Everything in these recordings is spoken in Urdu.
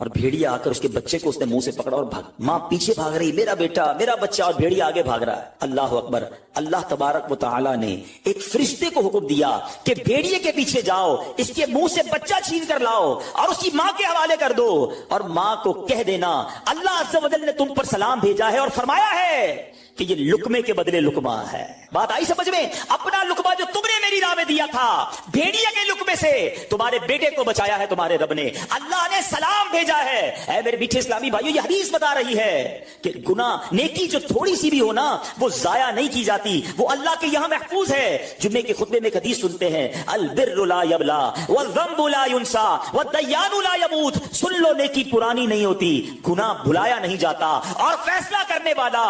اور بھیڑیا آ کر اس کے بچے کو اس نے منہ سے پکڑا اور بھاگ. ماں پیچھے بھاگ رہی, میرا بیٹا میرا بچہ, اور بھیڑیا آگے بھاگ رہا ہے. اللہ اکبر. اللہ تبارک و تعالی نے ایک فرشتے کو حکم دیا کہ بھیڑیے کے پیچھے جاؤ, اس کے منہ سے بچہ چھین کر لاؤ اور اس کی ماں کے حوالے کر دو, اور ماں کو کہہ دینا اللہ عز و جل نے تم پر سلام بھیجا ہے اور فرمایا ہے کہ یہ لقمے کے بدلے لقمہ ہے. بات آئی سمجھ میں؟ اپنا لقمہ جو تم نے میری راہ میں دیا تھا, بھیڑیا کے لقمے سے تمہارے بیٹے کو بچایا ہے تمہارے رب نے. اللہ نے سلام بھیجا ہے. اے میرے میٹھے اسلامی بھائیو, یہ حدیث بتا رہی ہے کہ گناہ نیکی جو تھوڑی سی بھی ہو نا, وہ ضائع نہیں کی جاتی, وہ اللہ کے یہاں محفوظ ہے. جمعے کے خطبے میں ایک حدیث سنتے ہیں, البر لا یبلا والذنب لا ینسا والدیان لا یموت. سن لو, نیکی پرانی نہیں ہوتی, گناہ بھلایا نہیں جاتا, اور فیصلہ کرنے والا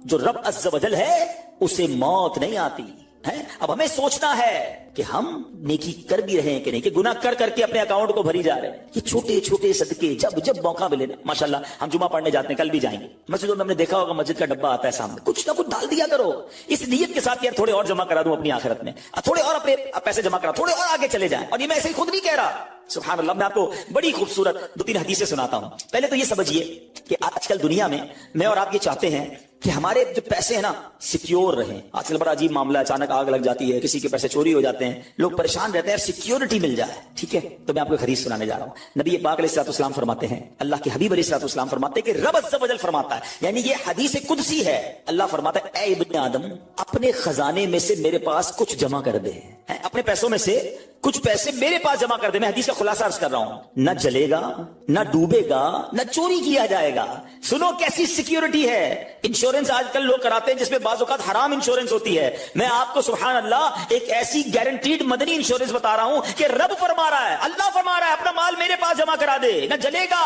جو رب عز و جل ہے اسے موت نہیں آتی ہے. اب ہمیں سوچنا ہے کہ ہم نیکی کر بھی رہے ہیں کہ نہیں, کہ گناہ کر کر کے اپنے اکاؤنٹ کو بھری جا رہے ہیں. یہ چھوٹے چھوٹے صدقے جب جب موقع ملے نا, ماشاءاللہ ہم جمعہ پڑھنے جاتے ہیں, کل بھی جائیں گے. مسجدوں میں ہم نے دیکھا ہوگا مسجد کا ڈبہ آتا ہے سامنے, کچھ نہ کچھ ڈال دیا کرو اس نیت کے ساتھ یار تھوڑے اور جمع کرا دوں اپنی آخرت میں, تھوڑے اور اپنے پیسے جمع کرا, تھوڑے اور آگے چلے جائیں. اور یہ میں ایسے ہی خود نہیں کہہ رہا, سبحان اللہ. میں آپ کو بڑی خوبصورت 2-3 حدیثیں سناتا ہوں. پہلے تو یہ سمجھیے کہ آج کل دنیا میں میں اور آپ یہ چاہتے ہیں کہ ہمارے جو پیسے ہیں نا سیکیور رہیں. آج کل بڑا عجیب معاملہ ہے, اچانک آگ لگ جاتی ہے, کسی کے پیسے چوری ہو جاتے ہیں, لوگ پریشان رہتے ہیں, سیکیورٹی مل جائے. ٹھیک ہے, تو میں آپ کو ایک حدیث سنانے جا رہا ہوں. نبی پاک علیہ الصلوۃ والسلام فرماتے ہیں, اللہ کے حبیب علیہ الصلوۃ والسلام فرماتے ہیں کہ رب عز و جل فرماتا ہے, یعنی یہ حدیث قدسی ہے. اللہ فرماتا ہے, اے ابن آدم, اپنے خزانے میں سے میرے پاس کچھ جمع کر دے. اپنے پیسوں میں سے کچھ پیسے میرے پاس جمع کر دے. میں حدیث کا خلاصہ عرض کر رہا ہوں. نہ جلے گا, نہ ڈوبے گا, نہ چوری کیا جائے گا. سنو کیسی سیکیورٹی ہے. انشورنس آج کل لوگ کراتے ہیں جس میں بعض اوقات حرام انشورنس ہوتی ہے. میں آپ کو سبحان اللہ ایک ایسی گارنٹیڈ مدنی انشورنس بتا رہا ہوں کہ رب فرما رہا ہے, اللہ فرما رہا ہے, اپنا مال میرے پاس جمع کرا دے. نہ جلے گا,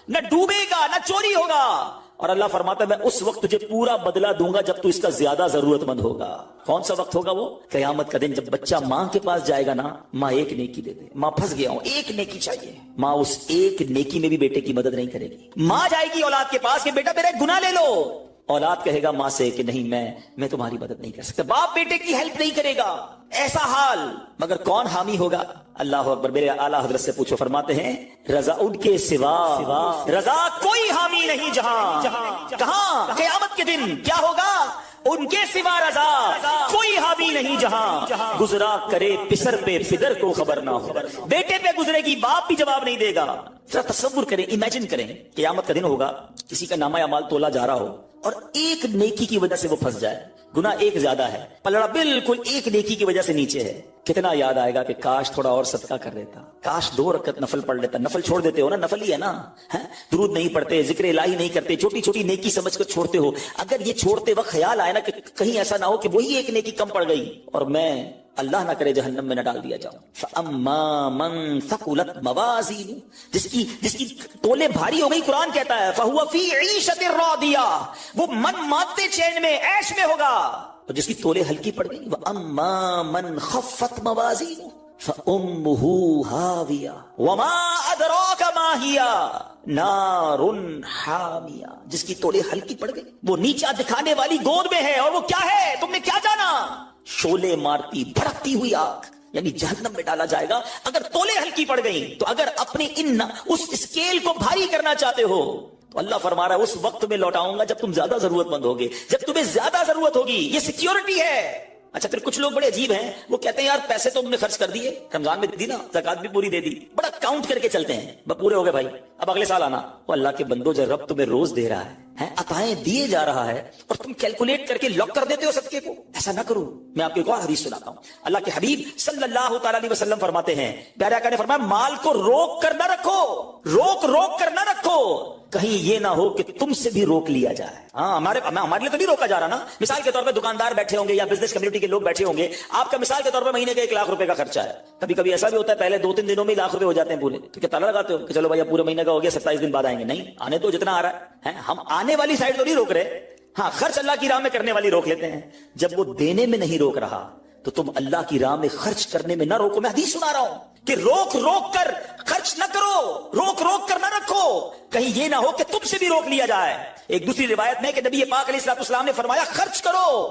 نہ ڈوبے گا, نہ چوری ہوگا. اور اللہ فرماتا ہے میں اس وقت تجھے پورا بدلہ دوں گا جب تو اس کا زیادہ ضرورت مند ہوگا. کون سا وقت ہوگا وہ؟ قیامت کا دن, جب بچہ ماں کے پاس جائے گا نا, ماں ایک نیکی دے دے, ماں پھنس گیا ہوں, ایک نیکی چاہیے. ماں اس ایک نیکی میں بھی بیٹے کی مدد نہیں کرے گی. ماں جائے گی اولاد کے پاس کہ بیٹا میرا ایک گناہ لے لو, اولاد کہے گا ماں سے کہ نہیں میں تمہاری مدد نہیں کر سکتا. باپ بیٹے کی ہیلپ نہیں کرے گا. ایسا حال, مگر کون حامی ہوگا؟ اللہ اکبر. میرے اعلیٰ حضرت سے پوچھو, فرماتے ہیں رضا ان کے سوا رضا کوئی حامی نہیں جہاں. کہاں؟ قیامت کے دن کیا ہوگا؟ ان کے سوا رضا کوئی حامی نہیں جہاں. گزرا کرے پسر پہ پدر کو خبر نہ ہو. بیٹے پہ گزرے گی, باپ بھی جواب نہیں دے گا. ذرا تصور کریں, امیجن کریں, قیامت کا دن ہوگا, کسی کا نامہ اعمال تولا جا رہا ہو اور ایک نیکی کی وجہ سے وہ پھنس جائے. گناہ ایک زیادہ ہے, پلڑا بالکل ایک نیکی کی وجہ سے نیچے ہے. کتنا یاد آئے گا کہ کاش تھوڑا اور صدقہ کر لیتا, کاش 2 رکعت نفل پڑھ لیتا. نفل چھوڑ دیتے ہو نا, نفل ہی ہے نا, درود نہیں پڑھتے, ذکر الہی نہیں کرتے, چھوٹی چھوٹی نیکی سمجھ کر چھوڑتے ہو. اگر یہ چھوڑتے وقت خیال آئے نا کہ کہیں ایسا نہ ہو کہ وہی ایک نیکی کم پڑ گئی اور میں اللہ نہ کرے جہنم میں نہ ڈال دیا جاؤں. فَأَمَّا مَن ثَقُلَتْ مَوَازِينُهُ, جس کی تولے بھاری ہو گئی, قرآن کہتا ہے فَهُوَ فِي عِيشَةٍ رَاضِيَةٍ, وہ من مانتے چین میں عیش میں ہوگا. اور جس کی تولے ہلکی پڑ گئی, وَأَمَّا مَن خَفَّتْ مَوَازِينُهُ فَأُمُّهُ هَاوِيَةٌ وَمَا أَدْرَاكَ مَا هِيَ نَارٌ حَامِيَةٌ, جس کی تولے ہلکی پڑ گئی, وہ نیچا دکھانے والی گود میں ہے. اور وہ کیا ہے تم نے کیا جانا؟ شولے مارتی بھڑکتی ہوئی آگ, یعنی جہنم میں ڈالا جائے گا اگر تولے ہلکی پڑ گئی. تو اگر اپنی اس اسکیل کو بھاری کرنا چاہتے ہو تو اللہ فرما رہا ہے اس وقت میں لوٹاؤں گا جب تم زیادہ ضرورت مند ہوگے, جب تمہیں زیادہ ضرورت ہوگی. یہ سیکیورٹی ہے. اچھا پھر کچھ لوگ بڑے عجیب ہیں, وہ کہتے ہیں یار پیسے تو ہم نے خرچ کر دیے, رمضان میں دی نا, زکات بھی پوری دے دی, بڑا کاؤنٹ کر کے چلتے ہیں, بس پورے ہو گئے بھائی, اب اگلے سال آنا. وہ اللہ کے بندو, جو رب تمہیں روز دے رہا ہے, عطائیں دیے جا رہا ہے, اور تم کیلکولیٹ کر کے لاک کر دیتے ہو صدقے کو. ایسا نہ کرو. میں آپ کو ایک اور حدیث سناتا ہوں. اللہ کے حبیب صلی اللہ تعالی علیہ وسلم فرماتے ہیں, پیارے آقا نے فرمایا مال کو روک کر نہ رکھو, روک کر نہ رکھو, کہیں یہ نہ ہو کہ تم سے بھی روک لیا جائے. ہاں ہمارے لیے تو نہیں روکا جا رہا نا. مثال کے طور پہ دکاندار بیٹھے ہوں گے یا بزنس کمیونٹی کے لوگ بیٹھے ہوں گے, آپ کا مثال کے طور پہ مہینے کا 1 لاکھ روپے کا خرچہ ہے. کبھی کبھی ایسا بھی ہوتا ہے پہلے 2-3 دنوں میں 1 لاکھ روپے ہو جاتے ہیں پورے, تو کیا تالا لگاتے ہو کہ چلو بھائی پورے مہینے کا ہو گیا, 27 دن بعد آئیں گے؟ نہیں, آنے تو جتنا آ رہا ہے. ہم آنے والی سائڈ تو نہیں روک رہے, ہاں خرچ اللہ کی راہ میں کرنے والی روک لیتے ہیں. جب وہ دینے میں نہیں روک رہا تو تم اللہ کی راہ میں خرچ کرنے میں نہ روکو. میں حدیث سنا رہا ہوں کہ روک کر خرچ نہ کرو, روک کر نہ رکھو, کہیں یہ نہ ہو کہ تم سے بھی روک لیا جائے. ایک دوسری روایت میں کہ نبی پاک علیہ الصلوۃ والسلام نے فرمایا خرچ کرو,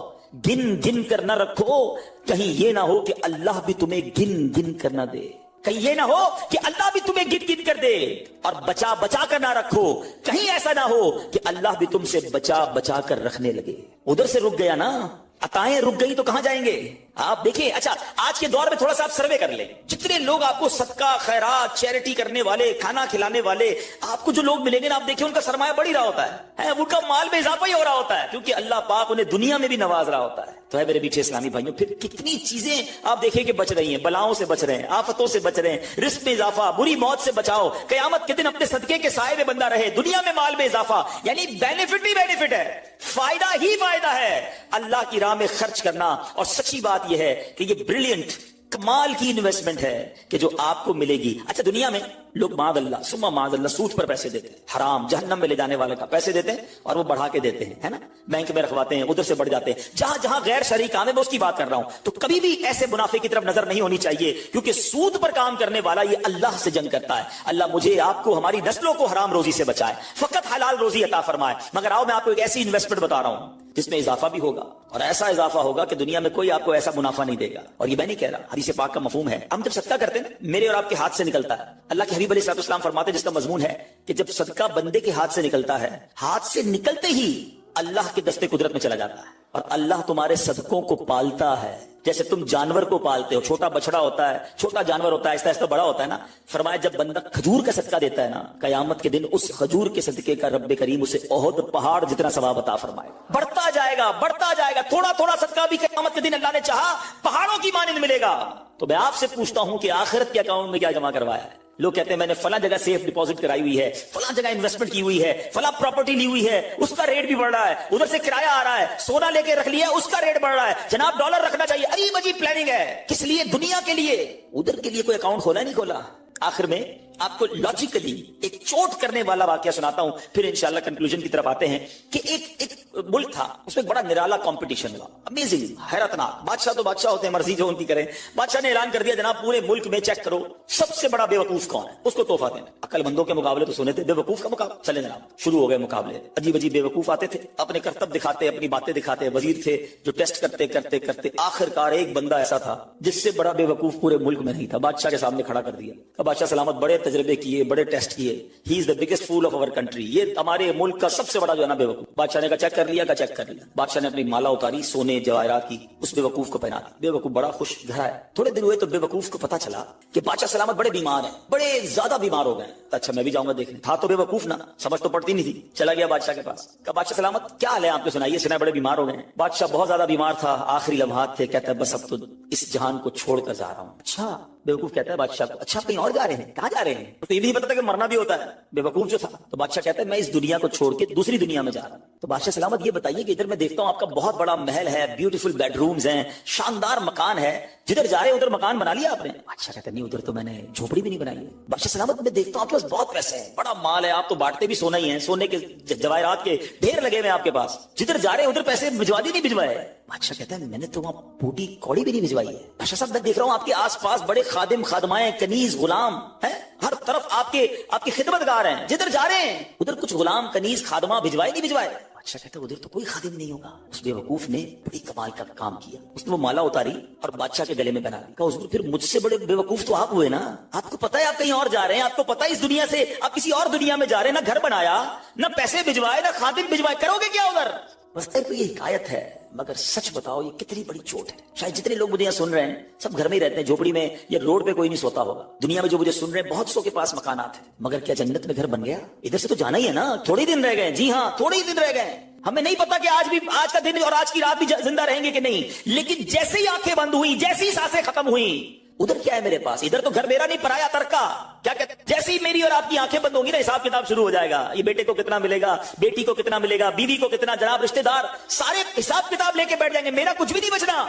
گن کر نہ رکھو, کہیں یہ نہ ہو کہ اللہ بھی تمہیں گن کر نہ دے. کہیں یہ نہ ہو کہ اللہ بھی تمہیں گن گن کر دے اور بچا بچا کر نہ رکھو. کہیں ایسا نہ ہو کہ اللہ بھی تم سے بچا بچا کر رکھنے لگے. ادھر سے رک گیا نا, عطائیں رک گئی تو کہاں جائیں گے آپ؟ دیکھیں, اچھا آج کے دور میں تھوڑا سا آپ سروے کر لیں, جتنے لوگ آپ کو صدقہ خیرات چیریٹی کرنے والے, کھانا کھلانے والے, آپ کو جو لوگ ملیں گے نا, آپ دیکھیں ان کا سرمایہ بڑھ ہی رہا ہوتا ہے, ان کا مال میں اضافہ ہی ہو رہا ہوتا ہے, کیونکہ اللہ پاک انہیں دنیا میں بھی نواز رہا ہوتا ہے. تو ہے میرے میٹھے اسلامی بھائیوں, پھر کتنی چیزیں آپ دیکھیں کہ بچ رہی ہیں, بلاؤں سے بچ رہے ہیں, آفتوں سے بچ رہے ہیں, رزق میں اضافہ, بری موت سے بچاؤ, قیامت کے دن اپنے صدقے کے سائے میں بندہ رہے, دنیا میں مال میں اضافہ, یعنی بینیفٹ ہی بینیفٹ ہے, فائدہ ہی فائدہ ہے اللہ کی راہ میں خرچ کرنا. اور سچی بات یہ ہے کہ یہ بریلینٹ کمال کی انویسٹمنٹ ہے کہ جو آپ کو ملے گی. اچھا دنیا میں لوگ معاذ اللہ ثم معاذ اللہ سود پر پیسے دیتے ہیں, حرام جہنم میں لے جانے والے کا پیسے دیتے ہیں اور وہ بڑھا کے دیتے ہیں, ہے نا, بینک میں رکھواتے ہیں, ادھر سے بڑھ جاتے ہیں. جہاں جہاں غیر شرعی کام ہے میں اس کی بات کر رہا ہوں, تو کبھی بھی ایسے منافع کی طرف نظر نہیں ہونی چاہیے, کیونکہ سود پر کام کرنے والا یہ اللہ سے جنگ کرتا ہے. اللہ مجھے آپ کو ہماری نسلوں کو حرام روزی سے بچائے, فقط حلال روزی عطا فرمائے. مگر آؤ میں آپ کو ایک ایسی انویسٹمنٹ بتا رہا ہوں جس میں اضافہ بھی ہوگا, اور ایسا اضافہ ہوگا کہ دنیا میں کوئی آپ کو ایسا منافع نہیں دے گا. اور یہ میں نہیں کہہ رہا, حدیث پاک کا مفہوم ہے. ہم جب صدقہ کرتے ہیں میرے اور آپ کے ہاتھ سے نکلتا ہے, اللہ کے حبیب علیہ الصلوۃ والسلام فرماتے ہیں جس کا مضمون ہے کہ جب صدقہ بندے کے ہاتھ سے نکلتا ہے, ہاتھ سے نکلتے ہی اللہ کے دستے قدرت میں چلا جاتا ہے, اور اللہ تمہارے صدقوں کو پالتا ہے جیسے تم جانور کو پالتے ہو. چھوٹا بچڑا ہوتا ہے, چھوٹا جانور ہوتا ہے, آہستہ آہستہ بڑا ہوتا ہے نا. فرمایا جب بندہ کھجور کا صدقہ دیتا ہے نا, قیامت کے دن اس کھجور کے صدقے کا رب کریم اسے احد پہاڑ جتنا ثواب عطا فرمائے. بڑھتا جائے گا بڑھتا جائے گا, تھوڑا تھوڑا صدقہ بھی قیامت کے دن اللہ نے چاہا پہاڑوں کی مانند ملے گا. تو میں آپ سے پوچھتا ہوں کہ آخرت کے اکاؤنٹ میں کیا جمع کروایا ہے؟ لوگ کہتے ہیں میں نے فلاں جگہ سیف ڈپوزٹ کرائی ہوئی ہے, فلاں جگہ انویسٹمنٹ کی ہوئی ہے, فلاں پراپرٹی لی ہوئی ہے, اس کا ریٹ بھی بڑھ رہا ہے, ادھر سے کرایہ آ رہا ہے, سونا لے کے رکھ لیا اس کا ریٹ بڑھ رہا ہے, جناب ڈالر رکھنا چاہیے. عجیب عجیب پلاننگ ہے, کس لیے؟ دنیا کے لیے. ادھر کے لیے کوئی اکاؤنٹ کھولا نہیں کھولا. آخر میں آپ کو لاجیکلی ایک چوٹ کرنے والا واقعہ سناتا ہوں, پھر انشاءاللہ کنکلوژن کی طرف آتے ہیں. کہ ایک ملک تھا, اس میں بڑا نرالا کمپٹیشن ہوا, امیزنگ, حیرتناک. بادشاہ تو بادشاہ ہوتے ہیں, مرضی جو ان کی کریں. بادشاہ نے اعلان کر دیا جناب پورے ملک میں چیک کرو سب سے بڑا بے وقوف کون ہے, اس کو تحفہ دینا. عقل مندوں کے مقابلے تو سنے تھے, بے وقوف کا مقابلہ. چلے جناب شروع ہو گئے مقابلے. عجیب عجیب بے وقوف آتے تھے, اپنے کرتب دکھاتے, اپنی باتیں دکھاتے. وزیر تھے جو ٹیسٹ کرتے کرتے کرتے آخرکار ایک بندہ ایسا تھا جس سے بڑا بے وقوف پورے ملک میں نہیں تھا. بادشاہ کے سامنے کھڑا کر دیا. بادشاہ سلامت بڑے تجربے کیے, بڑے ٹیسٹ کیے. He is the biggest fool of our country, یہ ہمارے ملک کا سب سے بڑا جو ہے نا بے وقوف. بادشاہ نے کہا چیک کر لیا, چیک کر لیا. بادشاہ نے اپنی مالا اتاری سونے جواہرات کی, اس بے وقوف کو پہنا دی. بے وقوف بڑا خوش گھر آیا. تھوڑے دن ہوئے تو بے وقوف کو پتا چلا کہ بادشاہ سلامت بڑے بیمار ہیں, بڑے زیادہ بیمار ہو گئے. اچھا میں بھی جاؤں گا دیکھنے. تھا تو بے وقوف نا, سمجھ تو پڑتی نہیں تھی. چلا گیا بادشاہ کے پاس, کہا بادشاہ سلامت کیا حال ہے آپ کو, سنائیے. سنا بڑے بیمار ہو گئے ہیں. بادشاہ بہت زیادہ بیمار تھا, آخری لمحات تھے, کہتا ہے بس اب تو اس جہان کو چھوڑ کر جا رہا ہوں. اچھا بیوقوف کہتا ہے بادشاہ کو, اچھا کہیں اور جا رہے ہیں, کہاں جا رہے ہیں؟ تو یہ بھی نہیں پتا تھا کہ مرنا بھی ہوتا ہے, بیوقوف جو تھا. تو بادشاہ کہتا ہے میں اس دنیا کو چھوڑ کے دوسری دنیا میں جا رہا ہوں. تو بادشاہ سلامت یہ بتائیے کہ ادھر میں دیکھتا ہوں آپ کا بہت بڑا محل ہے, بیوٹیفل بیڈ رومز ہیں, شاندار مکان ہے, جدھر جا رہے ہیں ادھر مکان بنا لیا آپ نے؟ بادشاہ کہتا ہے نہیں, ادھر تو میں نے جھوپڑی بھی نہیں بنائی ہے. بادشاہ سلامت میں دیکھتا ہوں آپ کے پاس بہت پیسے ہیں, بڑا مال ہے, آپ تو بانٹتے بھی سونا ہی ہیں, سونے کے جواہرات کے ڈھیر لگے ہوئے آپ کے پاس, جدھر جا رہے ہیں ادھر پیسے بھجوا دی نہیں بھجوائے؟ بادشاہ کہتا ہے میں نے تو وہاں بوٹی کوڑی بھی نہیں بھجوائی ہے. بادشاہ صاحب میں دیکھ رہا ہوں آپ کے آس پاس بڑے خادم خادمائیں, کنیز غلام ہیں, ہر طرف آپ کی خدمت گار ہیں, جدھر جا رہے ہیں ادھر کچھ غلام کنیز خادمہ بھجوائے نہیں بھجوائے؟ بادشاہ کہتا ہے ادھر تو کوئی خادم نہیں ہوگا. اس بے وقوف نے بڑی کمال کا کام کیا, اس نے وہ مالا اتاری اور بادشاہ کے گلے میں بنا دی. کہا حضور پھر مجھ سے بڑے بے وقوف تو آپ ہوئے نا, آپ کو پتا ہے آپ کہیں اور جا رہے ہیں, آپ کو پتا ہے اس دنیا سے آپ کسی اور دنیا میں جا رہے ہیں, نہ گھر بنایا, نہ پیسے بھجوائے, نہ خادم بھجوائے, کرو گے کیا ادھر؟ بس تو یہ حکایت ہے, مگر سچ بتاؤ یہ کتنی بڑی چوٹ ہے. شاید جتنے لوگ مجھے یہاں سن رہے ہیں سب گھر میں ہی رہتے ہیں, جھوپڑی میں یا روڈ پہ کوئی نہیں سوتا ہوگا. دنیا میں جو مجھے سن رہے ہیں بہت سو کے پاس مکانات ہیں, مگر کیا جنت میں گھر بن گیا؟ ادھر سے تو جانا ہی ہے نا, تھوڑے دن رہ گئے. جی ہاں تھوڑے ہی دن رہ گئے. ہمیں نہیں پتا کہ آج کا دن اور آج کی رات بھی زندہ رہیں گے کہ نہیں, لیکن جیسے ہی آنکھیں بند ہوئی, جیسی سانسیں ختم ہوئی, ادھر کیا ہے میرے پاس؟ ادھر تو گھر میرا نہیں, پرایا ترکا. کیا کہتے ہیں, جیسے ہی میری اور آپ کی آنکھیں بند ہوں گی نا, حساب کتاب شروع ہو جائے گا. یہ بیٹے کو کتنا ملے گا, بیٹی کو کتنا ملے گا, بیوی کو کتنا, جناب رشتہ دار سارے حساب کتاب لے کے بیٹھ جائیں گے. میرا کچھ بھی نہیں بچنا.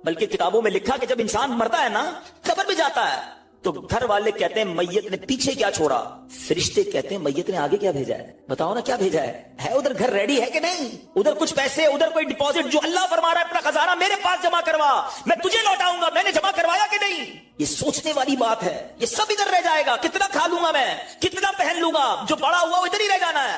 بلکہ کتابوں میں لکھا کہ جب انسان مرتا ہے نا, قبر میں جاتا ہے, تو گھر والے کہتے ہیں میت نے پیچھے کیا چھوڑا, فرشتے کہتے ہیں میت نے آگے کیا بھیجا ہے. بتاؤ نا کیا بھیجا ہے ادھر گھر ریڈی ہے کہ نہیں؟ ادھر کچھ پیسے, ادھر کوئی ڈپوزٹ, جو اللہ فرما رہا ہے اپنا خزانہ میرے پاس جمع کروا, میں تجھے لوٹاؤں گا, میں نے جمع کروایا کہ نہیں؟ یہ سوچنے والی بات ہے. یہ سب ادھر رہ جائے گا. کتنا کھا لوں گا میں, کتنا پہن لوں گا, جو بڑا ہوا وہ ادھر ہی رہ جانا ہے.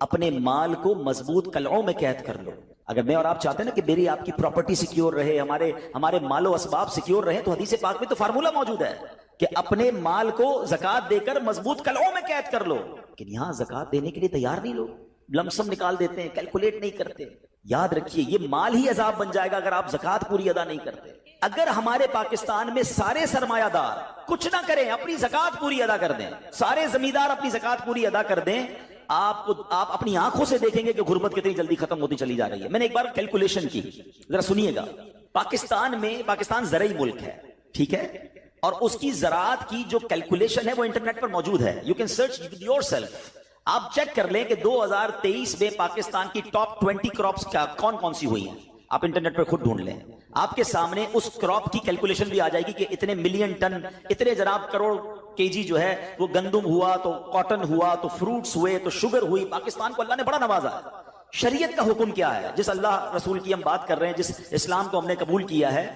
اپنے مال کو مضبوط قلعوں میں قید کر لو. اگر میں اور آپ چاہتے ہیں نا کہ میری آپ کی پراپرٹی سیکیور رہے, ہمارے مال و اسباب سیکیور رہے, تو حدیث پاک میں تو فارمولا موجود ہے کہ اپنے مال کو زکات دے کر مضبوط قلعوں میں قید کر لو. لیکن یہاں زکات دینے کے لیے تیار نہیں لوگ, لمسم نکال دیتے ہیں, کیلکولیٹ نہیں کرتے. یاد رکھیے یہ مال ہی عذاب بن جائے گا اگر آپ زکات پوری ادا نہیں کرتے. اگر ہمارے پاکستان میں سارے سرمایہ دار کچھ نہ کریں, اپنی زکات پوری ادا کر دیں, سارے زمیندار اپنی زکات پوری ادا کر دیں, آپ اپنی آنکھوں سے دیکھیں گے کہ غربت کتنی جلدی ختم ہوتی چلی جا رہی ہے. میں نے ایک بار کیلکولیشن کی, ذرا سنیے گا. پاکستان زرعی ملک ہے, ٹھیک ہے, اور اس کی زراعت کی جو کیلکولیشن ہے وہ انٹرنیٹ پر موجود ہے. You can search your self. آپ چیک کر لیں کہ 2023 میں پاکستان کی ٹاپ 20 کراپس کون کون سی ہوئی ہیں. آپ انٹرنیٹ پر خود ڈھونڈ لیں, آپ کے سامنے اس کراپ کی کیلکولیشن بھی آ جائے گی کہ اتنے ملین ٹن, اتنے جناب کروڑ کے جی جو ہے وہ گندم ہوا, تو کاٹن ہوا, تو فروٹس ہوئے, تو شوگر ہوئی. پاکستان کو اللہ نے بڑا نوازا ہے. شریعت کا حکم کیا ہے؟ جس اللہ رسول کی ہم بات کر رہے ہیں, جس اسلام کو ہم نے قبول کیا ہے,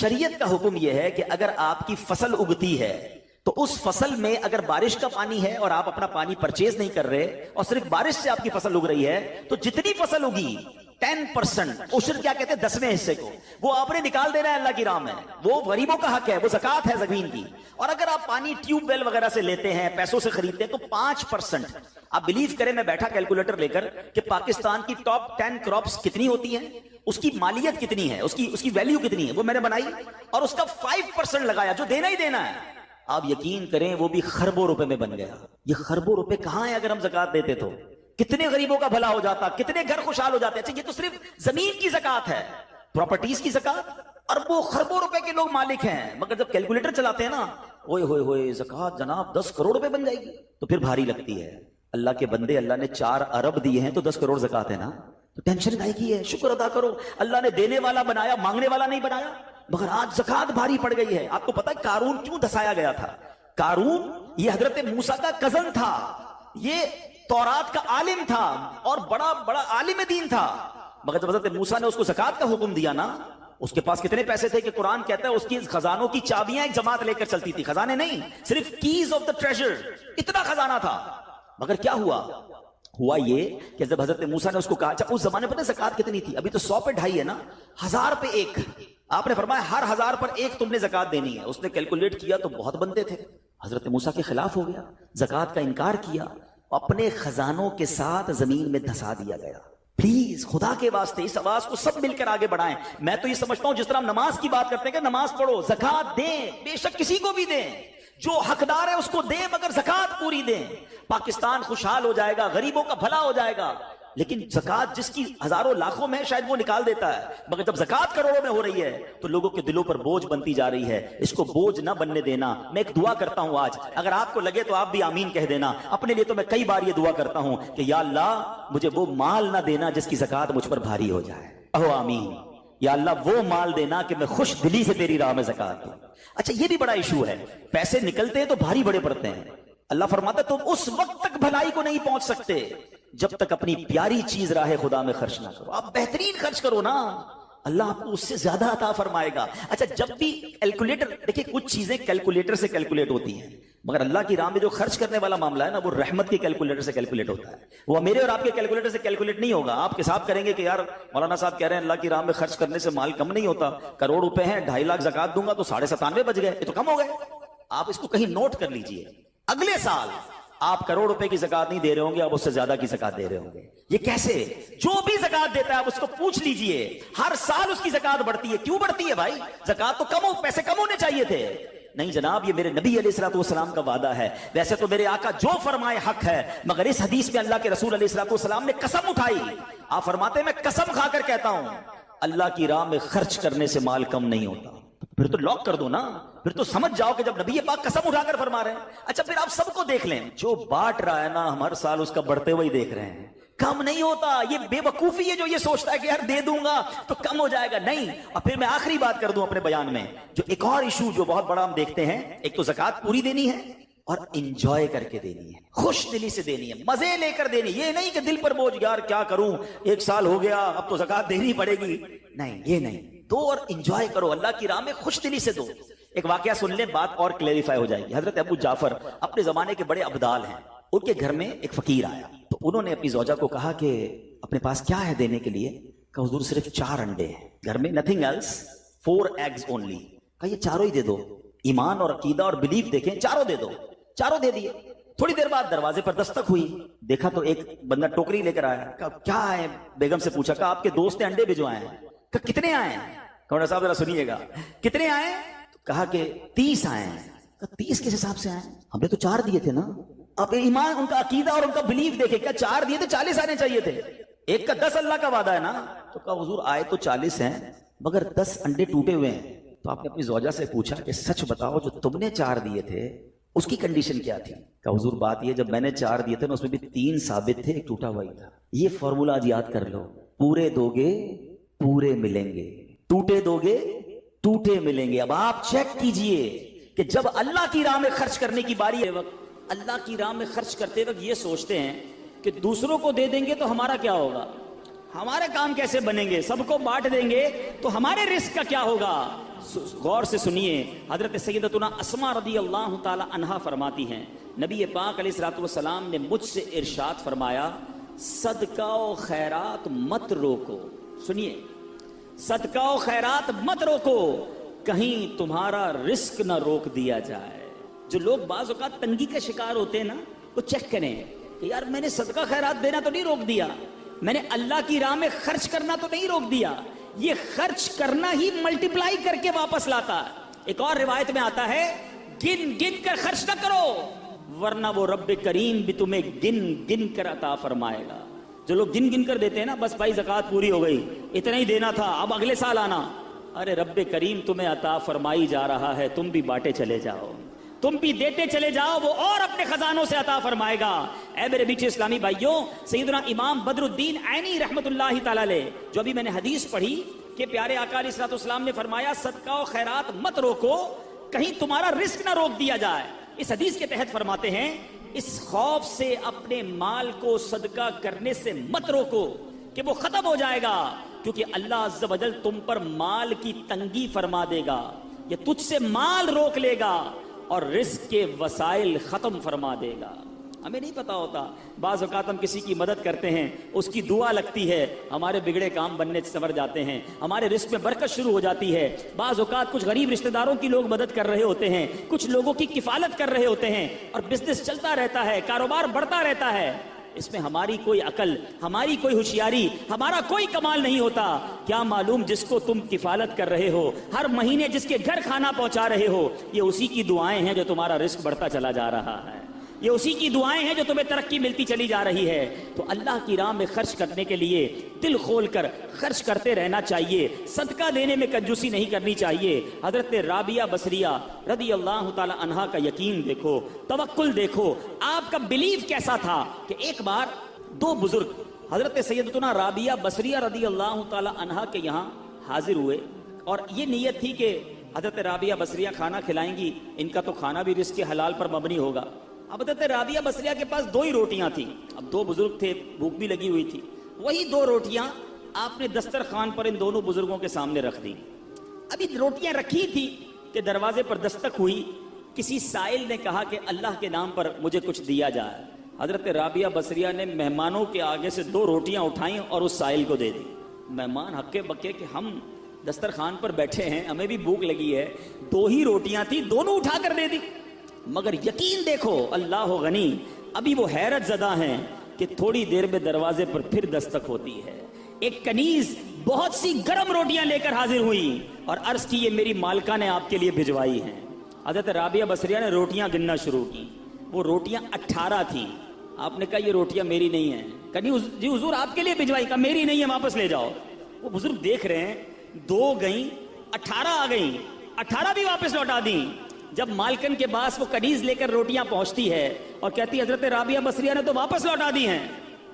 شریعت کا حکم یہ ہے کہ اگر آپ کی فصل اگتی ہے تو اس فصل میں اگر بارش کا پانی ہے اور آپ اپنا پانی پرچیز نہیں کر رہے اور صرف بارش سے آپ کی فصل اگ رہی ہے, تو جتنی فصل اگی 10% عشر, کیا کہتے ہیں 10ویں حصے کو, وہ آپ نے نکال دینا ہے اللہ کی راہ میں. وہ غریبوں کا حق ہے, وہ زکات ہے زمین کی. اور اگر آپ پانی ٹیوب ویل وغیرہ سے لیتے ہیں, پیسوں سے خریدتے ہیں, تو 5%. آپ بلیو کریں, میں بیٹھا کیلکولیٹر لے کر کہ پاکستان کی ٹاپ 10 کراپس کتنی ہوتی ہیں, اس کی مالیت کتنی ہے, اس کی ویلیو کتنی ہے, وہ میں نے بنائی اور اس کا 5% لگایا جو دینا ہی دینا ہے. آپ یقین کریں وہ بھی خربوں روپے میں بن گیا. یہ خربوں روپے کہاں ہیں اگر ہم زکات دیتے تو؟ کتنے غریبوں کا بھلا ہو جاتا, کتنے گھر خوشحال ہو جاتے. اچھا یہ تو صرف زمین کی زکات ہے, پراپرٹیز کی زکات, اربوں خربوں روپے کے لوگ مالک ہیں. مگر جب کیلکولیٹر چلاتے ہیں نا, اوئے ہوئے ہوئے زکات جناب 10 کروڑ روپے بن جائے گی, تو پھر بھاری لگتی ہے. اللہ کے بندے, اللہ نے 4 ارب دیے ہیں تو 10 کروڑ زکات ہے نا, تو ٹینشن آئے گی ہے. شکر ادا کرو, اللہ نے دینے والا بنایا, مانگنے والا نہیں بنایا. مگر آج زکات بھاری پڑ گئی ہے. آپ کو پتا ہے قارون کیوں دسایا گیا تھا؟ قارون یہ حضرت موسیٰ کا کزن تھا, یہ تورات کا عالم تھا اور بڑا بڑا عالم دین تھا. مگر جب حضرت موسیٰ نے اس کو زکات کا حکم دیا نا, اس کے پاس کتنے پیسے تھے کہ قرآن کہتا ہے اس کی خزانوں کی چابیاں ایک جماعت لے کر چلتی تھی. خزانے نہیں, صرف کیز آف دا ٹریجر, اتنا خزانہ تھا. مگر کیا ہوا یہ کہ جب حضرت موسیٰ نے اس کو کہا, جب اس زمانے پتہ زکات کتنی تھی, ابھی تو 100 پہ 2.5 ہے نا, 1000 پہ 1. آپ نے فرمایا ہر 1000 پر 1 تم نے زکات دینی ہے. اس نے کیلکولیٹ کیا تو بہت بنتے تھے. حضرت موسیٰ کے خلاف ہو گیا, زکات کا انکار کیا, اپنے خزانوں کے ساتھ زمین میں دھسا دیا گیا. پلیز خدا کے واسطے اس آواز کو سب مل کر آگے بڑھائیں. میں تو یہ سمجھتا ہوں جس طرح ہم نماز کی بات کرتے ہیں کہ نماز پڑھو, زکات دیں, بے شک کسی کو بھی دیں, جو حقدار ہے اس کو دیں, مگر زکات پوری دیں. پاکستان خوشحال ہو جائے گا, غریبوں کا بھلا ہو جائے گا. لیکن زکات جس کی ہزاروں لاکھوں میں شاید وہ نکال دیتا ہے, مگر جب زکات کروڑوں میں ہو رہی ہے تو لوگوں کے دلوں پر بوجھ بنتی جا رہی ہے. اس کو بوجھ نہ بننے دینا. میں ایک دعا کرتا ہوں آج, اگر آپ کو لگے تو آپ بھی آمین کہہ دینا. اپنے لیے تو میں کئی بار یہ دعا کرتا ہوں کہ یا اللہ مجھے وہ مال نہ دینا جس کی زکات مجھ پر بھاری ہو جائے. اہو آمین. یا اللہ وہ مال دینا کہ میں خوش دلی سے تیری راہ میں زکات دوں. اچھا یہ بھی بڑا ایشو ہے, پیسے نکلتے ہیں تو بھاری بڑے پڑتے ہیں. اللہ فرماتا ہے تم اس وقت تک بھلائی کو نہیں پہنچ سکتے جب تک اپنی پیاری چیز راہ خدا میں خرچ نہ کرو. آپ بہترین خرچ کرو نا, اللہ آپ کو اس سے زیادہ عطا فرمائے گا. اچھا جب بھی کیلکولیٹر, دیکھیں کچھ چیزیں کیلکولیٹر سے کیلکولیٹ ہوتی ہیں, مگر اللہ کی راہ میں جو خرچ کرنے والا معاملہ ہے نا, وہ رحمت کے کیلکولیٹر سے کیلکولیٹ ہوتا ہے. وہ میرے اور آپ کے کیلکولیٹر سے کیلکولیٹ نہیں ہوگا. آپ حساب کریں گے کہ یار مولانا صاحب کہہ رہے ہیں اللہ کی راہ میں خرچ کرنے سے مال کم نہیں ہوتا, کروڑ روپے ہیں 2.5 لاکھ زکات دوں گا تو 97.5 بچ گئے, یہ تو کم ہو گئے. آپ اس کو کہیں نوٹ کر لیجئے, اگلے سال آپ کروڑ روپے کی زکات نہیں دے رہے ہوں گے, اب اس سے زیادہ کی زکات دے رہے ہوں گے. یہ کیسے؟ جو بھی زکات دیتا ہے آپ اس کو پوچھ لیجئے, ہر سال اس کی زکات بڑھتی ہے. کیوں بڑھتی ہے بھائی؟ زکات تو پیسے کم ہونے چاہیے تھے. نہیں جناب, یہ میرے نبی علیہ الصلوۃ والسلام کا وعدہ ہے. ویسے تو میرے آقا جو فرمائے حق ہے, مگر اس حدیث میں اللہ کے رسول علیہ الصلوۃ والسلام نے قسم اٹھائی. آپ فرماتے ہیں میں قسم کھا کر کہتا ہوں اللہ کی راہ میں خرچ کرنے سے مال کم نہیں ہوتا. پھر تو لاک کر دو نا, پھر تو سمجھ جاؤ کہ جب نبی پاک قسم اٹھا کر فرما رہے ہیں. اچھا پھر آپ سب کو دیکھ لیں, جو بانٹ رہا ہے نا ہم ہر سال اس کا بڑھتے ہوئے دیکھ رہے ہیں, کم نہیں ہوتا. یہ بے وقوفی ہے جو یہ سوچتا ہے کہ یار دے دوں گا تو کم ہو جائے گا. نہیں. اور پھر میں آخری بات کر دوں اپنے بیان میں, جو ایک اور ایشو جو بہت بڑا ہم دیکھتے ہیں, ایک تو زکات پوری دینی ہے اور انجوائے کر کے دینی ہے, خوش دلی سے دینی ہے, مزے لے کر دینی. یہ نہیں کہ دل پر بوجھ, یار کیا کروں 1 سال ہو گیا اب تو زکات دینی پڑے گی. نہیں, یہ نہیں. دو اور انجوائے کرو, اللہ کی راہ میں خوش دلی سے دو. ایک واقعہ سن لیں, بات اور کلیریفائی ہو جائے گی. حضرت ابو جعفر اپنے زمانے کے بڑے ابدال ہیں, ان کے گھر میں ایک فقیر آیا, تو تو انہوں نے اپنی زوجہ کو کہا کہ اپنے پاس کیا ہے دینے کے لیے؟ کہا حضور صرف 4 انڈے ہیں گھر میں, nothing else, 4 eggs only. کہا یہ چاروں ہی دے دو. ایمان اور عقیدہ اور بلیف دیکھیں, چاروں دے دو. چاروں دے دیے. تھوڑی دیر بعد دروازے پر دستک ہوئی, دیکھا تو ایک بندہ ٹوکری لے کر آیا. کہا کیا ہے؟ بیگم سے پوچھا. کہا آپ کے دوست نے انڈے بھجوائے ہیں. کہا کتنے آئے ہیں؟ کہا صاحب ذرا سنیے گا, کتنے آئے؟ کہا کہ 30 آئے ہیں. کہا 30 کس حساب سے آئے؟ ہم نے تو 4 دیے تھے نا. اب ایمان, ان کا عقیدہ اور ان کا بلیف دیکھے, کیا 4 دیے تو 40 آنے چاہیے تھے. ایک کا 10 اللہ کا وعدہ ہے نا. تو کہا حضور آئے تو 40 ہیں مگر 10 انڈے ٹوٹے ہوئے ہیں. تو آپ نے اپنی زوجہ سے پوچھا کہ سچ بتاؤ جو تم نے 4 دیے تھے اس کی کنڈیشن کیا تھی؟ کہ حضور بات یہ, جب میں نے 4 دیے تھے نا اس میں بھی 3 ثابت تھے, ایک ٹوٹا ہوا ہی تھا. یہ فارمولا آج یاد کر لو, پورے دو گے پورے ملیں گے, ٹوٹے دو گے ٹوٹے ملیں گے. اب آپ چیک کیجئے کہ جب اللہ کی راہ میں خرچ کرنے کی باری ہے, وقت اللہ کی راہ میں خرچ کرتے وقت یہ سوچتے ہیں کہ دوسروں کو دے دیں گے تو ہمارا کیا ہوگا, ہمارے کام کیسے بنیں گے, سب کو بانٹ دیں گے تو ہمارے رزق کا کیا ہوگا. غور سے سنیے, حضرت سیدتنا اسماء رضی اللہ تعالی عنہا فرماتی ہیں نبی پاک علیہ الصلوۃ والسلام نے مجھ سے ارشاد فرمایا صدقہ و خیرات مت روکو. سنیے, صدقہ و خیرات مت روکو, کہیں تمہارا رزق نہ روک دیا جائے. جو لوگ بعض اوقات تنگی کا شکار ہوتے ہیں نا, وہ چیک کریں کہ یار میں نے صدقہ خیرات دینا تو نہیں روک دیا, میں نے اللہ کی راہ میں خرچ کرنا تو نہیں روک دیا. یہ خرچ کرنا ہی ملٹیپلائی کر کے واپس لاتا ہے. ایک اور روایت میں آتا ہے گن گن کر خرچ نہ کرو ورنہ وہ رب کریم بھی تمہیں گن گن کر عطا فرمائے گا. جو لوگ گن گن کر دیتے ہیں نا, بس بھائی زکوٰۃ پوری ہو گئی, اتنا ہی دینا تھا, اب اگلے سال آنا. ارے رب کریم تمہیں عطا فرمائی جا رہا ہے, تم بھی بانٹے چلے جاؤ, تم بھی دیتے چلے جاؤ, وہ اور اپنے خزانوں سے عطا فرمائے گا. اے میرے بیچے اسلامی بھائیوں, سیدنا امام بدر الدین عینی رحمت اللہ تعالی علیہ, جو ابھی میں نے حدیث پڑھی کہ پیارے آقا علیہ الصلوۃ والسلام نے فرمایا صدقہ و خیرات مت روکو کہیں تمہارا رزق نہ روک دیا جائے. اس حدیث کے تحت فرماتے ہیں اس خوف سے اپنے مال کو صدقہ کرنے سے مت روکو کہ وہ ختم ہو جائے گا, کیونکہ اللہ عز و جل تم پر مال کی تنگی فرما دے گا, یا تجھ سے مال روک لے گا اور رزق کے وسائل ختم فرما دے گا. ہمیں نہیں پتا ہوتا, بعض اوقات ہم کسی کی مدد کرتے ہیں, اس کی دعا لگتی ہے, ہمارے بگڑے کام بننے سے سنور جاتے ہیں, ہمارے رزق میں برکت شروع ہو جاتی ہے. بعض اوقات کچھ غریب رشتہ داروں کی لوگ مدد کر رہے ہوتے ہیں, کچھ لوگوں کی کفالت کر رہے ہوتے ہیں, اور بزنس چلتا رہتا ہے, کاروبار بڑھتا رہتا ہے. اس میں ہماری کوئی عقل, ہماری کوئی ہوشیاری, ہمارا کوئی کمال نہیں ہوتا. کیا معلوم جس کو تم کفالت کر رہے ہو, ہر مہینے جس کے گھر کھانا پہنچا رہے ہو, یہ اسی کی دعائیں ہیں جو تمہارا رزق بڑھتا چلا جا رہا ہے, یہ اسی کی دعائیں ہیں جو تمہیں ترقی ملتی چلی جا رہی ہے. تو اللہ کی راہ میں خرچ کرنے کے لیے دل کھول کر خرچ کرتے رہنا چاہیے, صدقہ دینے میں کنجوسی نہیں کرنی چاہیے. حضرت رابعہ بصریہ رضی اللہ تعالی عنہا کا یقین دیکھو, توکل دیکھو, آپ کا بلیف کیسا تھا کہ ایک بار 2 بزرگ حضرت سیدتنا رابعہ بصریہ رضی اللہ تعالی عنہا کے یہاں حاضر ہوئے, اور یہ نیت تھی کہ حضرت رابعہ بصریہ کھانا کھلائیں گی, ان کا تو کھانا بھی رزق حلال پر مبنی ہوگا. اب حضرت رابعہ بصریہ کے پاس 2 ہی روٹیاں تھیں, اب 2 بزرگ تھے, بھوک بھی لگی ہوئی تھی. وہی 2 روٹیاں آپ نے دسترخوان پر ان دونوں بزرگوں کے سامنے رکھ دی. ابھی روٹیاں رکھی تھی کہ دروازے پر دستک ہوئی, کسی سائل نے کہا کہ اللہ کے نام پر مجھے کچھ دیا جائے. حضرت رابعہ بصریہ نے مہمانوں کے آگے سے 2 روٹیاں اٹھائیں اور اس سائل کو دے دی. مہمان ہکے بکے کہ ہم دسترخوان پر بیٹھے ہیں, ہمیں بھی بھوک لگی ہے, 2 ہی روٹیاں تھی, دونوں اٹھا کر دے دی. مگر یقین دیکھو, اللہ غنی, ابھی وہ حیرت زدہ ہیں کہ تھوڑی دیر میں دروازے پر پھر دستک ہوتی ہے. ایک کنیز بہت سی گرم روٹیاں لے کر حاضر ہوئی اور عرض کی یہ میری مالکہ نے آپ کے لیے بھجوائی ہیں. حضرت رابعہ بصریہ نے روٹیاں گننا شروع کی, وہ روٹیاں 18 تھیں. آپ نے کہا یہ روٹیاں میری نہیں ہیں. کنیز جی حضور آپ کے لیے بھجوائی, کہا میری نہیں ہے, واپس لے جاؤ. وہ بزرگ دیکھ رہے ہیں, 2 گئیں, 18 آ گئیں, 18 بھی واپس لوٹا دیں. جب مالکن کے پاس وہ کنیز لے کر روٹیاں پہنچتی ہے اور کہتی ہے حضرت رابعہ بصریہ نے تو واپس لوٹا دی ہیں.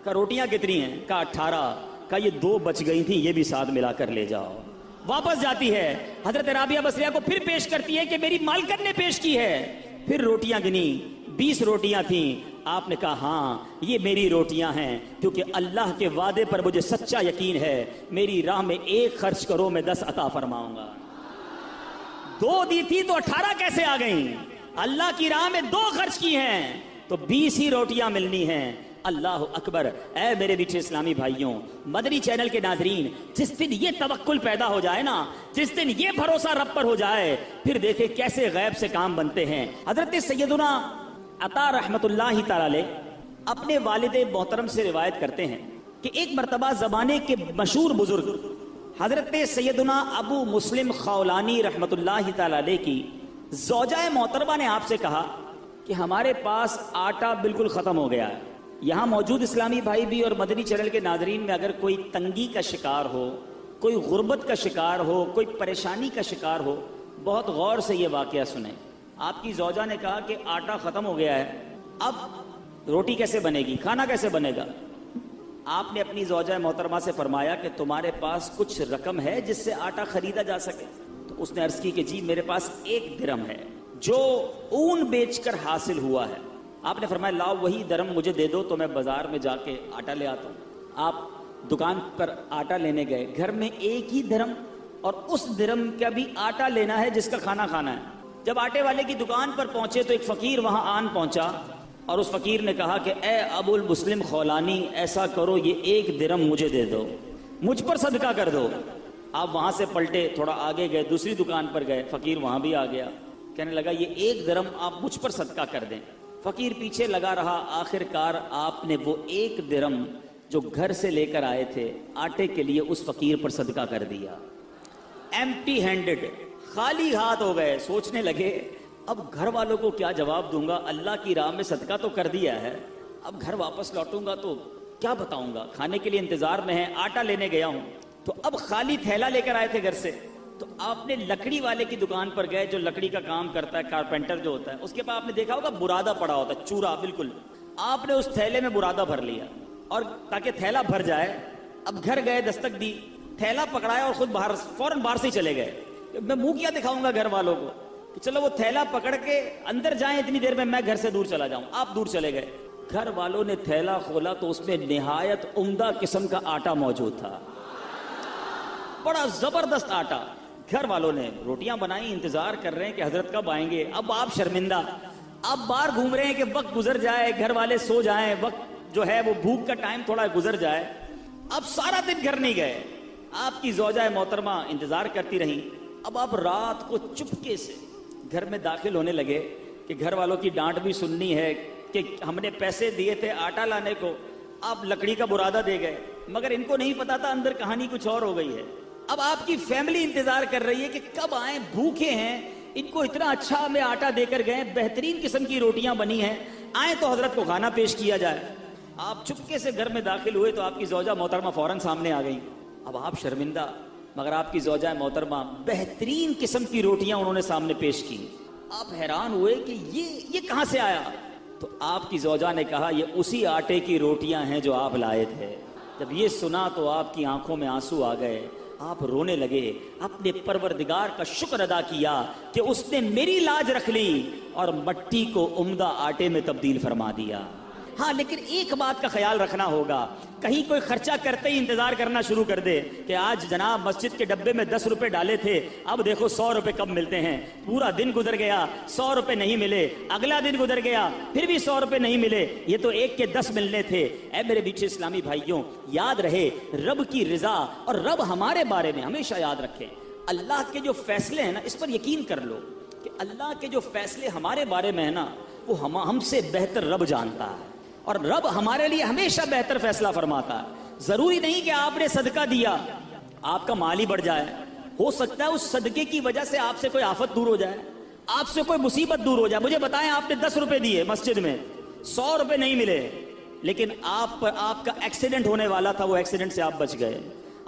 کہا روٹیاں کتنی ہیں؟ کہا 18. کہا یہ 2 بچ گئی تھیں, یہ بھی ساتھ ملا کر لے جاؤ. واپس جاتی ہے, حضرت رابعہ بصریہ کو پھر پیش کرتی ہے کہ میری مالکن نے پیش کی ہے. پھر روٹیاں گنی, 20 روٹیاں تھیں. آپ نے کہا ہاں یہ میری روٹیاں ہیں, کیونکہ اللہ کے وعدے پر مجھے سچا یقین ہے, میری راہ میں 1 خرچ کرو میں 10 عطا فرماؤں گا. 2 دی تھی تو 18 کیسے آ گئیں؟ اللہ کی راہ میں 2 خرچ کی ہیں تو 20 ہی روٹیاں ملنی ہیں. اللہ اکبر. اے میرے میٹھے اسلامی بھائیوں، مدنی چینل کے ناظرین، جس دن یہ توکل پیدا ہو جائے نا، جس دن یہ بھروسہ رب پر ہو جائے، پھر دیکھیں کیسے غیب سے کام بنتے ہیں. حضرت سیدنا عطا رحمت اللہ تعالی علیہ اپنے والد محترم سے روایت کرتے ہیں کہ ایک مرتبہ زمانے کے مشہور بزرگ حضرت سیدنا ابو مسلم خولانی رحمت اللہ تعالی علیہ کی زوجہ محترمہ نے آپ سے کہا کہ ہمارے پاس آٹا بالکل ختم ہو گیا ہے. یہاں موجود اسلامی بھائی بھی اور مدنی چینل کے ناظرین میں اگر کوئی تنگی کا شکار ہو، کوئی غربت کا شکار ہو، کوئی پریشانی کا شکار ہو، بہت غور سے یہ واقعہ سنیں. آپ کی زوجہ نے کہا کہ آٹا ختم ہو گیا ہے، اب روٹی کیسے بنے گی، کھانا کیسے بنے گا؟ آپ نے اپنی زوجہ محترمہ سے فرمایا کہ تمہارے پاس کچھ رقم ہے جس سے آٹا خریدا جا سکے؟ تو اس نے عرض کی کہ جی میرے پاس 1 درم ہے جو اون بیچ کر حاصل ہوا ہے. آپ نے فرمایا لاؤ وہی درم مجھے دے دو تو میں بازار میں جا کے آٹا لے آتا ہوں. آپ دکان پر آٹا لینے گئے، گھر میں 1 ہی درم اور اس درم کا بھی آٹا لینا ہے جس کا کھانا کھانا ہے. جب آٹے والے کی دکان پر پہنچے تو ایک فقیر وہاں آن پہنچا اور اس فقیر نے کہا کہ اے ابو المسلم خولانی، ایسا کرو یہ 1 درم مجھے دے دو، مجھ پر صدقہ کر دو. آپ وہاں سے پلٹے، تھوڑا آگے گئے، دوسری دکان پر گئے، فقیر وہاں بھی آ گیا، کہنے لگا یہ 1 درم آپ مجھ پر صدقہ کر دیں. فقیر پیچھے لگا رہا، آخر کار آپ نے وہ 1 درم جو گھر سے لے کر آئے تھے آٹے کے لیے اس فقیر پر صدقہ کر دیا. ایمپٹی ہینڈڈ، خالی ہاتھ ہو گئے. سوچنے لگے اب گھر والوں کو کیا جواب دوں گا، اللہ کی راہ میں صدقہ تو کر دیا ہے، اب گھر واپس لوٹوں گا تو کیا بتاؤں گا، کھانے کے لیے انتظار میں ہے، آٹا لینے گیا ہوں. تو اب خالی تھیلا لے کر آئے تھے گھر سے. تو آپ نے لکڑی والے کی دکان پر گئے جو لکڑی کا کام کرتا ہے، کارپینٹر جو ہوتا ہے، اس کے پاس آپ نے دیکھا ہوگا برادہ پڑا ہوتا ہے، چورا بالکل. آپ نے اس تھیلے میں برادہ بھر لیا اور تاکہ تھیلا بھر جائے، اب گھر گئے، دستک دی، تھیلا پکڑایا اور خود باہر فوراً باہر سے چلے گئے. میں منہ کیا دکھاؤں گا گھر والوں کو کہ چلو وہ تھیلا پکڑ کے اندر جائیں، اتنی دیر میں گھر سے دور چلا جاؤں. آپ دور چلے گئے. گھر والوں نے تھیلا کھولا تو اس میں نہایت عمدہ قسم کا آٹا موجود تھا، بڑا زبردست آٹا. گھر والوں نے روٹیاں بنائی، انتظار کر رہے ہیں کہ حضرت کب آئیں گے. اب آپ شرمندہ، اب باہر گھوم رہے ہیں کہ وقت گزر جائے، گھر والے سو جائیں، وقت جو ہے وہ بھوک کا ٹائم تھوڑا گزر جائے. اب سارا دن گھر نہیں گئے. آپ کی زوجہ محترمہ انتظار کرتی رہی. اب آپ رات کو چپکے سے گھر میں داخل ہونے لگے کہ گھر والوں کی ڈانٹ بھی سننی ہے کہ ہم نے پیسے دیے تھے آٹا لانے کو، آپ لکڑی کا برادہ دے گئے. مگر ان کو نہیں پتا تھا اندر کہانی کچھ اور ہو گئی ہے. اب آپ کی فیملی انتظار کر رہی ہے کہ کب آئیں، بھوکے ہیں، ان کو اتنا اچھا ہمیں آٹا دے کر گئے، بہترین قسم کی روٹیاں بنی ہیں، آئیں تو حضرت کو کھانا پیش کیا جائے. آپ چپکے سے گھر میں داخل ہوئے تو آپ کی زوجہ محترمہ فوراً سامنے آ گئی. اب آپ شرمندہ، مگر آپ کی زوجہ محترمہ بہترین قسم کی روٹیاں انہوں نے سامنے پیش کی. آپ حیران ہوئے کہ یہ کہاں سے آیا. تو آپ کی زوجہ نے کہا یہ اسی آٹے کی روٹیاں ہیں جو آپ لائے تھے. جب یہ سنا تو آپ کی آنکھوں میں آنسو آ گئے. آپ رونے لگے، اپنے پروردگار کا شکر ادا کیا کہ اس نے میری لاج رکھ لی اور مٹی کو عمدہ آٹے میں تبدیل فرما دیا. ہاں لیکن ایک بات کا خیال رکھنا ہوگا، کہیں کوئی خرچہ کرتے ہی انتظار کرنا شروع کر دے کہ آج جناب مسجد کے ڈبے میں 10 روپے ڈالے تھے، اب دیکھو 100 روپے کب ملتے ہیں. پورا دن گزر گیا، 100 روپے نہیں ملے، اگلا دن گزر گیا، پھر بھی 100 روپے نہیں ملے، یہ تو 1 کے 10 ملنے تھے. اے میرے میٹھے اسلامی بھائیوں، یاد رہے رب کی رضا اور رب ہمارے بارے میں ہمیشہ یاد رکھیں. اللہ کے جو فیصلے ہیں نا، اس پر یقین کر لو کہ اللہ کے جو فیصلے ہمارے بارے میں ہیں نا، وہ ہم سے بہتر رب جانتا ہے اور رب ہمارے لیے ہمیشہ بہتر فیصلہ فرماتا ہے. ضروری نہیں کہ آپ نے صدقہ دیا آپ کا مال ہی بڑھ جائے. ہو سکتا ہے اس صدقے کی وجہ سے آپ سے کوئی آفت دور ہو جائے، آپ سے کوئی مصیبت دور ہو جائے. مجھے بتائیں، آپ نے 10 روپے دیے مسجد میں، 100 روپے نہیں ملے، لیکن آپ کا ایکسیڈنٹ ہونے والا تھا، وہ ایکسیڈنٹ سے آپ بچ گئے.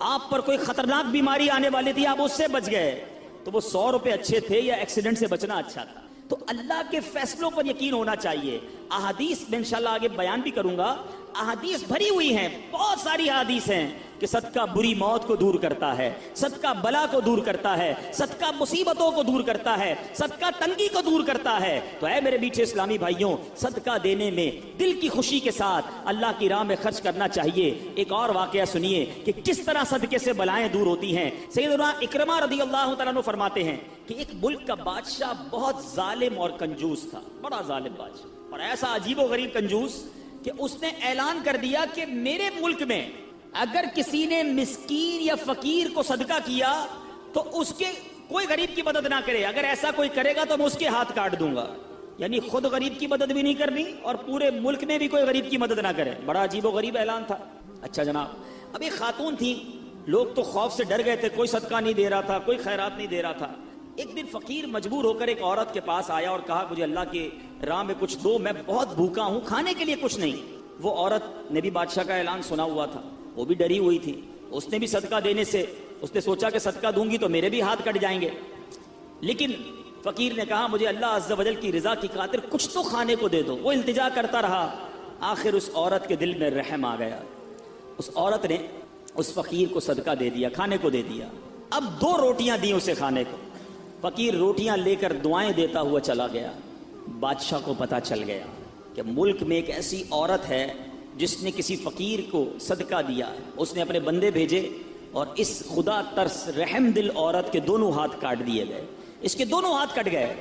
آپ پر کوئی خطرناک بیماری آنے والی تھی، آپ اس سے بچ گئے. تو وہ 100 روپے اچھے تھے یا ایکسیڈنٹ سے بچنا اچھا تھا؟ تو اللہ کے فیصلوں پر یقین ہونا چاہیے. احادیث میں انشاءاللہ آگے بیان بھی کروں گا، احادیث بھری ہوئی ہیں، بہت ساری احادیث ہیں کہ صدقہ بری موت کو دور کرتا ہے، صدقہ بلا کو دور کرتا ہے، صدقہ مصیبتوں کو دور کرتا ہے، صدقہ تنگی کو دور کرتا ہے. تو اے میرے میٹھے اسلامی بھائیوں، صدقہ دینے میں دل کی خوشی کے ساتھ اللہ کی راہ میں خرچ کرنا چاہیے. ایک اور واقعہ سنیے کہ کس طرح صدقے سے بلائیں دور ہوتی ہیں. سیدنا اکرمہ رضی اللہ تعالیٰ عنہ فرماتے ہیں کہ ایک ملک کا بادشاہ بہت ظالم اور کنجوس تھا، بڑا ظالم بادشاہ، اور ایسا عجیب و غریب کنجوس کہ اس نے اعلان کر دیا کہ میرے ملک میں اگر کسی نے مسکین یا فقیر کو صدقہ کیا تو اس کے کوئی غریب کی مدد نہ کرے، اگر ایسا کوئی کرے گا تو میں اس کے ہاتھ کاٹ دوں گا. یعنی خود غریب کی مدد بھی نہیں کرنی اور پورے ملک میں بھی کوئی غریب کی مدد نہ کرے. بڑا عجیب و غریب اعلان تھا. اچھا جناب، اب ایک خاتون تھی، لوگ تو خوف سے ڈر گئے تھے، کوئی صدقہ نہیں دے رہا تھا، کوئی خیرات نہیں دے رہا تھا. ایک دن فقیر مجبور ہو کر ایک عورت کے پاس آیا اور کہا مجھے اللہ کے راہ میں کچھ دو، میں بہت بھوکا ہوں، کھانے کے لیے کچھ نہیں. وہ عورت نے بھی بادشاہ کا اعلان سنا ہوا تھا، وہ بھی ڈری ہوئی تھی. اس نے بھی صدقہ دینے سے اس نے سوچا کہ صدقہ دوں گی تو میرے بھی ہاتھ کٹ جائیں گے. لیکن فقیر نے کہا مجھے اللہ عز و جل کی رضا کی خاطر کچھ تو کھانے کو دے دو. وہ التجا کرتا رہا. آخر اس عورت کے دل میں رحم آ گیا. اس عورت نے اس فقیر کو صدقہ دے دیا، کھانے کو دے دیا. اب 2 روٹیاں دی اسے کھانے کو. فقیر روٹیاں لے کر دعائیں دیتا ہوا چلا گیا. بادشاہ کو پتا چل گیا کہ ملک میں ایک ایسی عورت ہے جس نے کسی فقیر کو صدقہ دیا. اس نے اپنے بندے بھیجے اور اس خدا ترس رحم دل عورت کے دونوں ہاتھ کاٹ دیے گئے. اس کے دونوں ہاتھ کٹ گئے.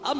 اب